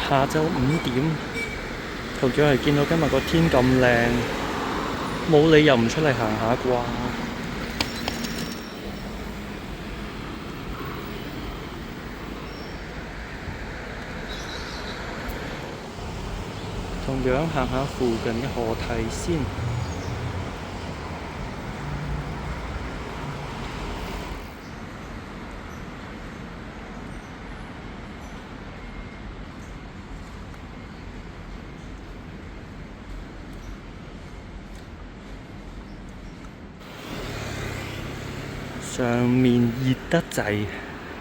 下晝5點，同樣係見到今日個天咁靚，冇理由唔出嚟行下啩。同樣行下附近嘅河堤先。上面熱得滯，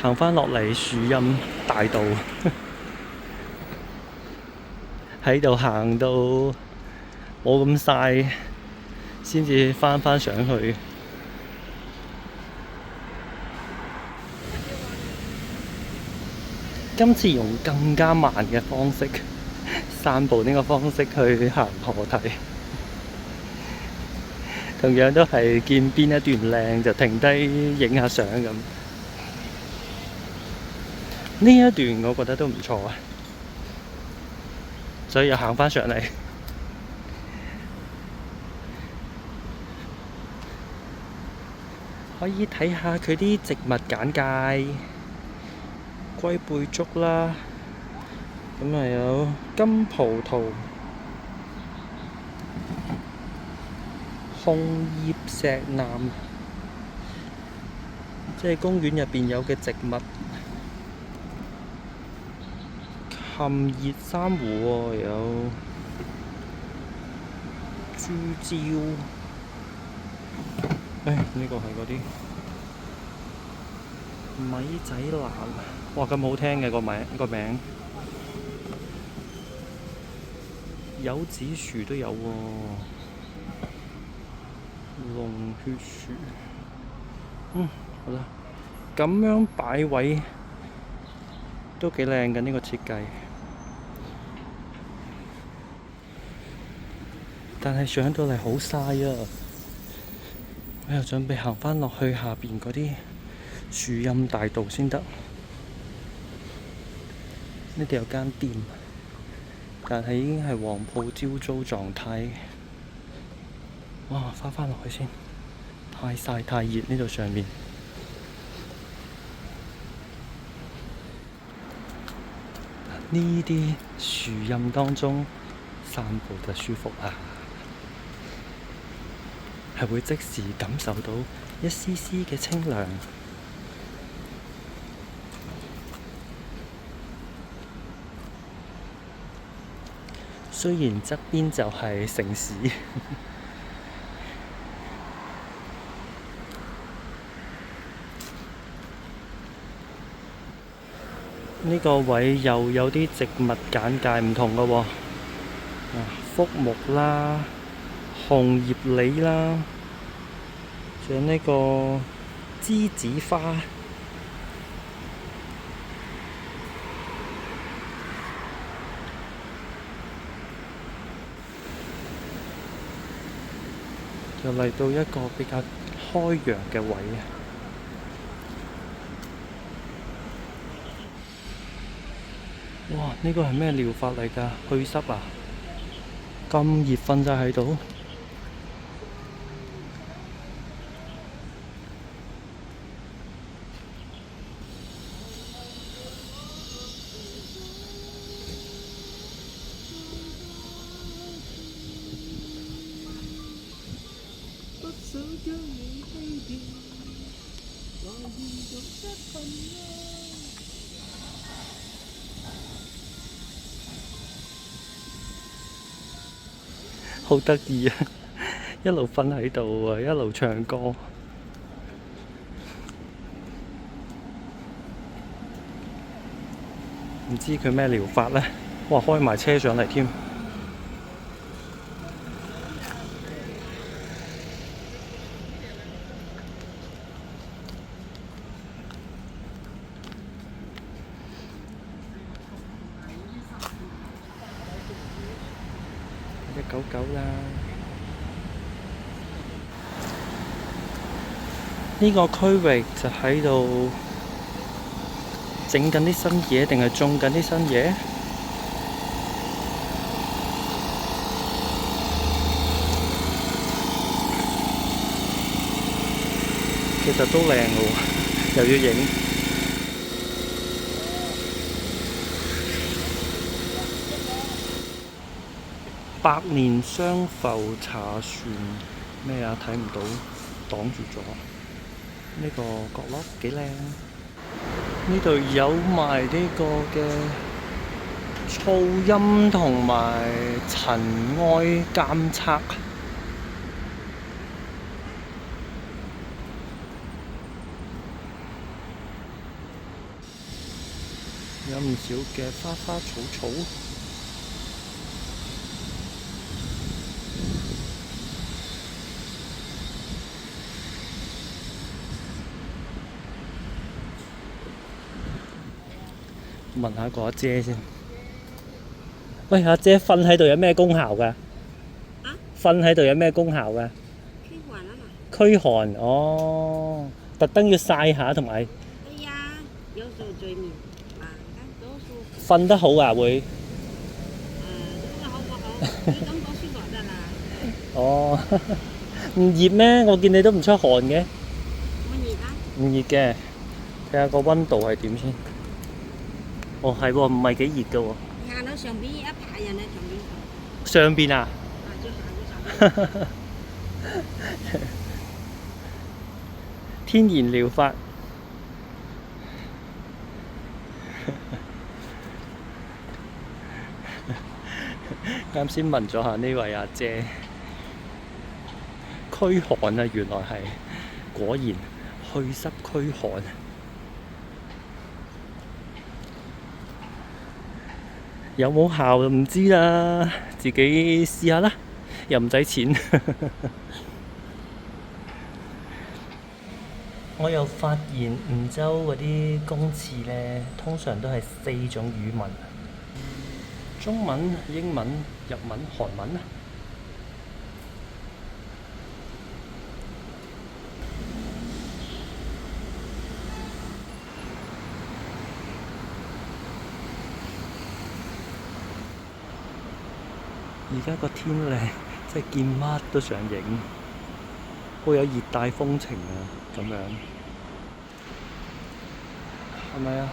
行返落嚟樹蔭大道，喺度行到冇咁曬，先至返上去。今次用更加慢嘅方式，散步呢個方式去行河堤。同樣都係見邊一段靚就停低影下相咁。呢一段我覺得都唔錯啊，所以又行返上嚟。可以睇下佢啲植物簡介，龜背竹啦，咁啊有金葡萄、紅葉石楠，即係公園入邊有嘅植物。琴葉珊瑚喎，有豬蕉，呢個係嗰啲米仔蘭，哇咁好聽嘅個名。柚子樹都有喎，龍血樹，好啦，咁樣擺位都幾靚嘅呢個設計，但係上到嚟好曬啊！我又準備行返落去下邊嗰啲樹蔭大道先得。呢度有間店，但係已經係黃鋪招租狀態。哇！返落去先，太曬太熱呢度上面。呢啲樹蔭當中散步就舒服啊，係會即時感受到一絲絲嘅清涼。雖然側邊就係城市。呢個位又有啲植物簡介唔同嘅喎，福木啦、紅葉李啦，仲有呢個梔子花。就嚟到一個比較開揚嘅位啊！哇！呢個係咩療法嚟㗎？祛濕啊！咁熱瞓晒喺度。好得意啊！一路瞓喺度啊，一路唱歌。唔知佢咩療法呢？哇！開埋車上嚟添。199啦。呢個區域就喺度整緊啲新嘢，定係種緊啲新嘢？其實都靚嘅喎，又要影。百年雙浮茶船咩啊？睇唔到，擋住咗。呢個角落幾靚。呢度有埋呢個嘅噪音同埋塵埃監測。有唔少嘅花花草草。問下個阿姐先。喂，阿姐瞓喺度有咩功效㗎？瞓喺度有咩功效㗎？驅寒啊嘛。驅寒哦，特登要曬下同埋。對呀，有助睡眠啊，多數。瞓得好啊會。瞓得好唔好？你感覺舒服得啦。哦，唔熱咩？我見你都唔出汗嘅。唔熱啊？唔熱嘅，睇下個溫度係點先。哦，係喎，唔係幾熱嘅喎。行到上邊一排人喺上邊度。上邊啊？再行到上邊。天然療法。啱先問咗下呢位阿姐，驅寒啊，原來係果然去濕驅寒。有冇效就唔知啦，自己試下啦，又唔使錢。我又發現梧州嗰啲公廁呢，通常都係4種語文：中文、英文、日文、韓文啊。而家個天靚，真係見乜都想影，好有熱帶風情啊！咁樣係咪啊？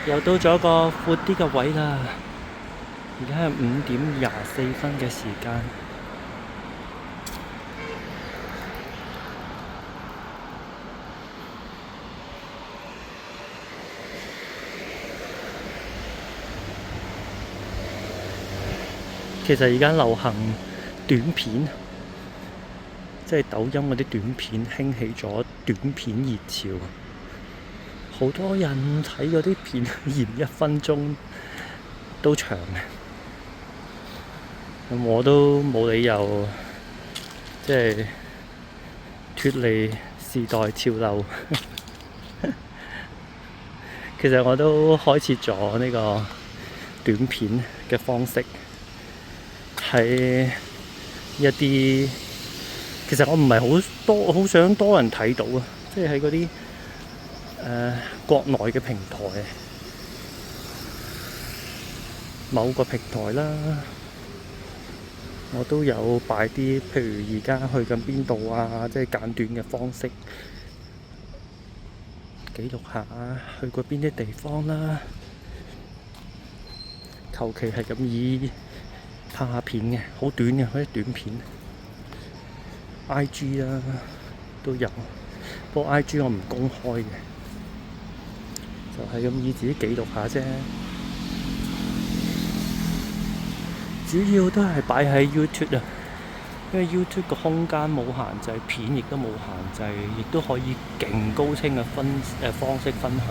又到咗個闊啲嘅位啦！而家係5:24嘅時間。其實而家流行短片，即係抖音嗰啲短片興起咗短片熱潮，好多人睇嗰啲片嫌1分鐘都長嘅。咁我都冇理由即係脫離時代潮流。其實我都開設咗呢個短片嘅方式。喺一啲，其實我唔係好想多人睇到啊，即係喺嗰啲國內嘅平台，某個平台啦，我都有擺啲，譬如而家去緊邊度啊，即係簡短嘅方式記錄下去過邊啲地方啦，求其係咁以拍下片嘅，好短嘅嗰啲短片。IG 啦都有，不過 IG 我唔公開嘅，就係咁以自己記錄下啫。主要都係擺喺 YouTube 啊，因為 YouTube 個空間冇限制，片亦都冇限制，亦都可以勁高清嘅方式分享。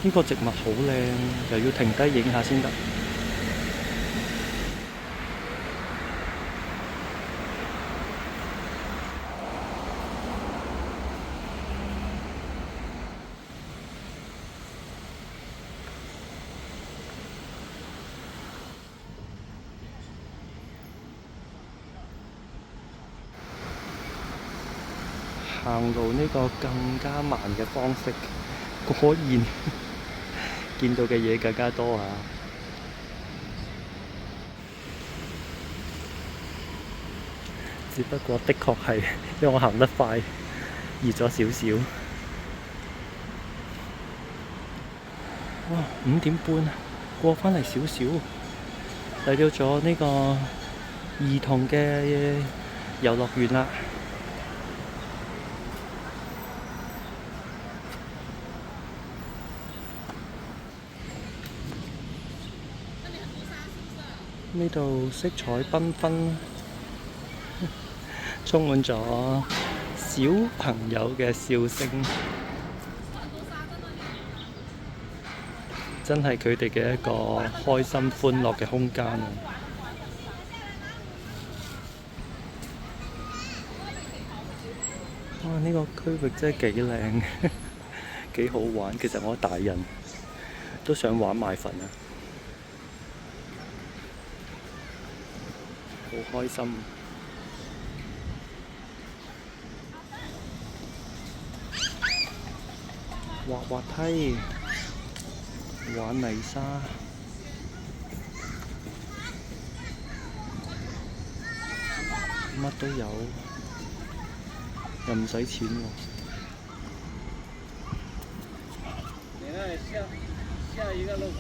呢個植物好靚，又要停低影下先得。行路呢個更加慢嘅方式，果然見到嘅嘢更加多啊！只不過的確係因為我行得快，熱咗少少。哇！5點半，過返嚟少少，嚟到咗呢個兒童嘅遊樂園啦。呢度色彩繽紛，充滿咗小朋友嘅笑聲，真係佢哋嘅一個開心歡樂嘅空間啊！哇！呢個區域真係幾靚，幾好玩。其實我大人都想玩埋份啊！好開心，滑滑梯、玩泥沙，乜都有，又唔使錢喎。下一個路口。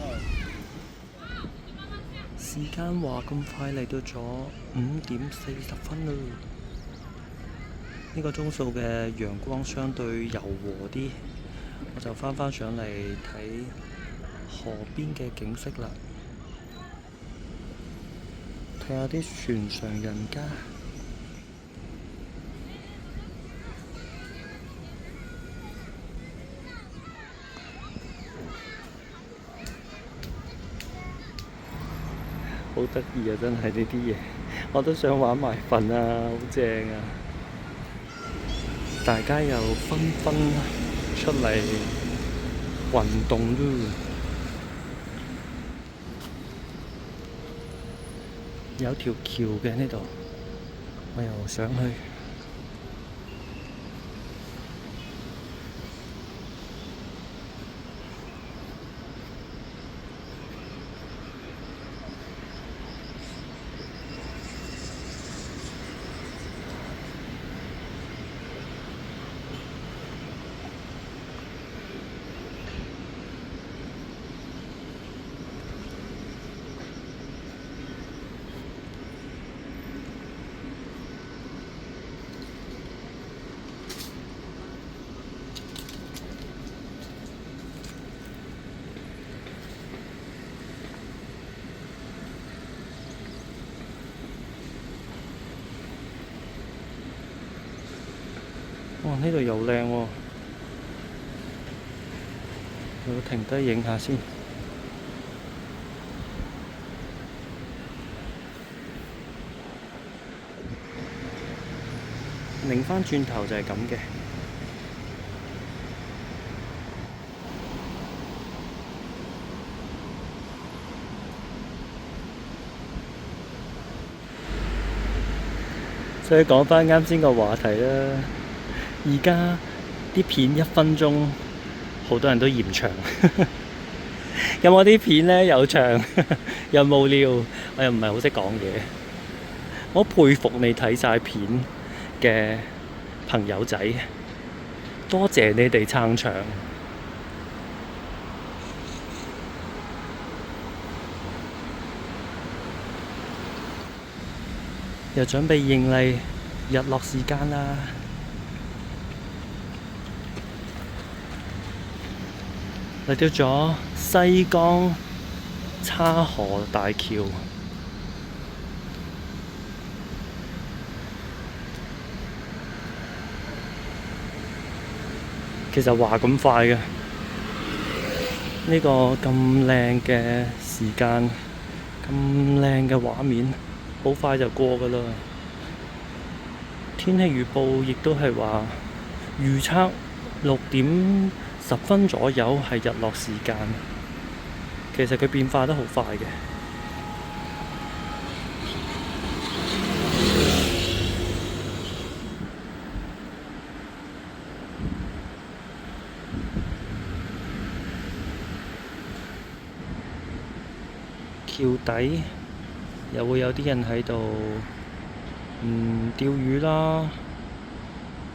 時間話咁快嚟到咗5:40啦，呢個鐘數嘅陽光相對柔和啲，我就翻上嚟睇河邊嘅景色啦，睇下啲船上人家。好得意啊！真係呢啲嘢，我都想玩埋份啊，好正啊！大家又紛紛出嚟運動咯，有條橋嘅呢度，我又想去。哇！呢度又靚喎，我停低影下先。擰返轉頭就係咁嘅。所以講返啱先個話題啦。而家啲片1分鐘，好多人都嫌長。有冇啲片呢？又長又無聊，我又唔係好識講嘢。我佩服你睇晒片嘅朋友仔，多謝你哋撐場。又準備迎嚟日落時間啦！嚟到咗西江叉河大橋，其實話咁快嘅，呢個咁靚嘅時間，咁靚嘅畫面，好快就過㗎喇。天氣預報亦都係話預測6:10左右係日落時間，其實佢變化得好快嘅。橋底又會有啲人喺度釣魚啦，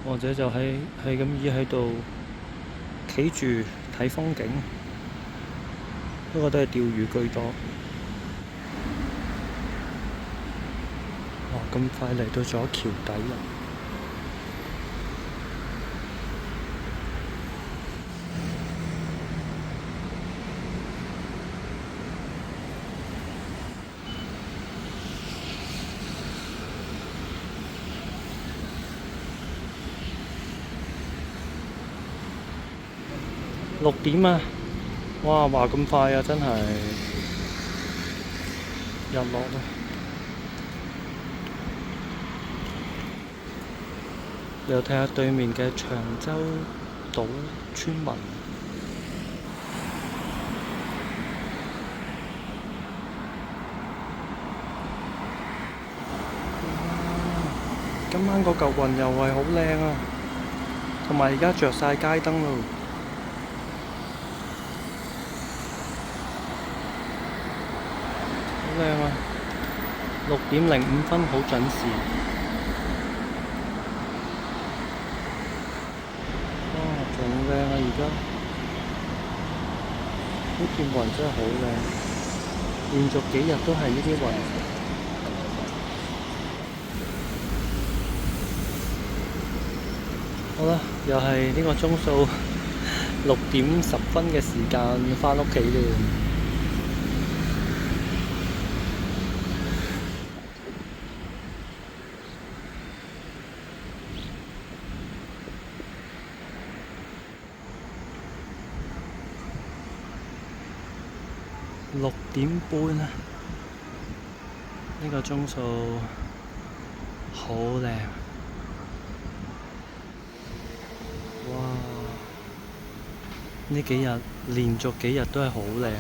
或者就係咁依喺度企住睇風景，不過都係釣魚居多。哇！咁快嚟到咗橋底啦！6點啊！哇，話咁快啊，真係日落啦！又睇下對面嘅長洲島村民。今晚嗰嚿雲又係好靚啊，同埋而家着晒街燈咯。好靚啊！6:05好準時。哇，仲靚啊！而家呢片雲真係好靚，連續幾日都係呢啲雲。好啦，又係呢個鐘數6:10嘅時間，返屋企啦。6:30啊！呢個鐘數好靚。哇！呢幾日連續幾日都係好靚。